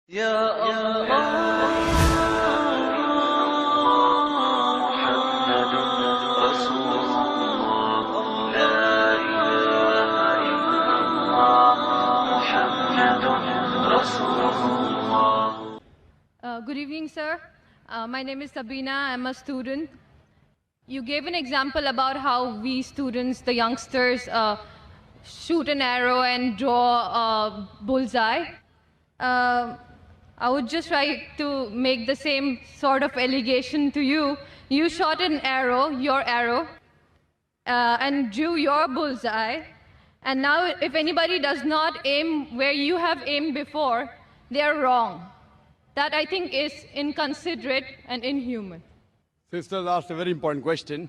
Ya Allah, Muhammadun Rasulullah, La ilaha illallah, Muhammadun Rasulullah. Good evening, sir. My name is Sabina. I'm a student. You gave an example about how we students, the youngsters, shoot an arrow and draw a bullseye. I would just like to make the same sort of allegation to you. You shot an arrow, your arrow, and drew your bullseye. And now if anybody does not aim where you have aimed before, they are wrong. That I think is inconsiderate and inhuman. Sisters asked a very important question.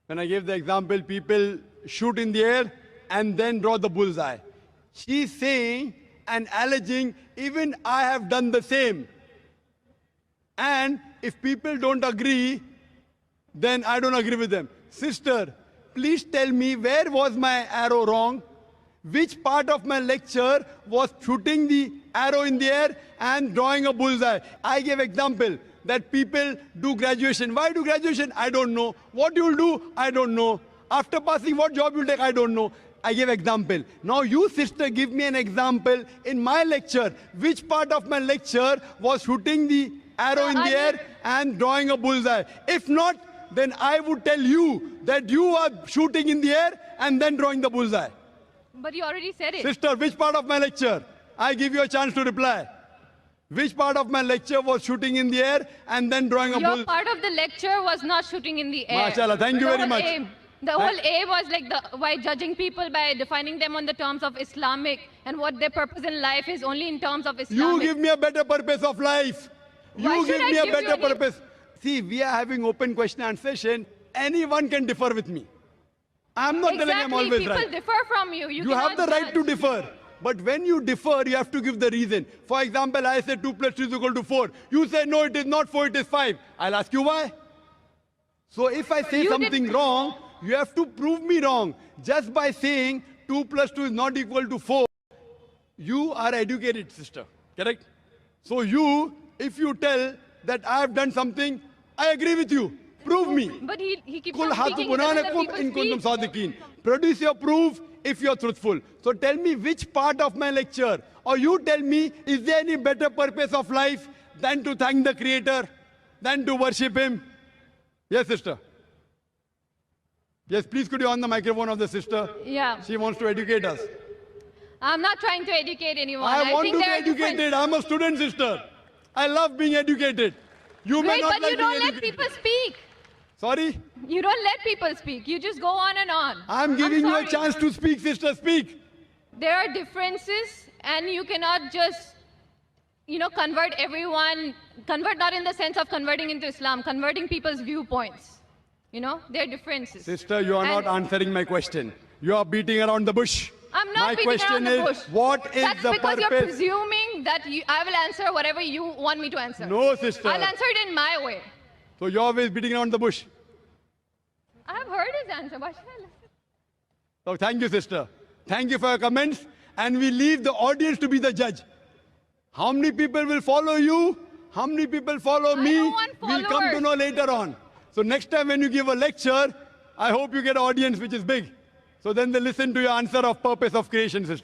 When I gave the example, people shoot in the air and then draw the bullseye. She's saying and alleging, even I have done the same. And if people don't agree, then I don't agree with them. Sister, please tell me, where was my arrow wrong? Which part of my lecture was shooting the arrow in the air and drawing a bullseye? I gave example that people do graduation. Why do graduation? I don't know. What you will do? I don't know. After passing, what job you will take? I don't know. I gave example. Now you, sister, give me an example in my lecture. Which part of my lecture was shooting the arrow in the air and drawing a bullseye? If not, then I would tell you that you are shooting in the air and then drawing the bullseye. But you already said it. Sister, which part of my lecture? I give you a chance to reply. Which part of my lecture was shooting in the air and then drawing a bullseye? Your part of the lecture was not shooting in the air. MashaAllah, thank you very much. The whole aim was like by judging people by defining them on the terms of Islamic and what their purpose in life is only in terms of Islamic. You give me a better purpose of life. Why You should give I me a give better you any- purpose. See, we are having open question and session. Anyone can differ with me. I'm not telling I'm always People right. differ from you. You have the right to differ. But when you differ, you have to give the reason. For example, I say 2 plus 2 is equal to 4. You say, no, it is not 4, it is 5. I'll ask you why. So if I say something wrong, you have to prove me wrong. Just by saying 2 plus 2 is not equal to 4, you are educated, sister. Correct? So you, if you tell that I have done something, I agree with you. Prove me. But he keeps Kul on hatu speaking. He doesn't let burhanakum people in kuntum speak. sadiqin. Produce your proof if you are truthful. So tell me which part of my lecture, or you tell me, is there any better purpose of life than to thank the Creator, than to worship Him? Yes, sister. Yes, please could you on the microphone of the sister? Yeah. She wants to educate us. I'm not trying to educate anyone. I want think to be there are different- educated. I'm a student, sister. I love being educated. You may Wait, not but like you don't being let educated. people speak. Sorry? You don't let people speak. You just go on and on. I'm giving you a sorry. chance to speak, sister. Speak. There are differences, and you cannot just, convert everyone. Convert not in the sense of converting into Islam, converting people's viewpoints. There are differences. Sister, you are not And- answering my question. You are beating around the bush. I'm not My beating question around the is, bush. what is That's the because you're purpose? presuming that I will answer whatever you want me to answer. No, sister. I'll answer it in my way. So you're always beating around the bush. I have heard his answer. Why should I listen? So thank you, sister. Thank you for your comments. And we leave the audience to be the judge. How many people will follow you? How many people follow me? don't want We'll come to followers. know later on. So next time when you give a lecture, I hope you get an audience which is big. So then they listen to your answer of purpose of creation, sister.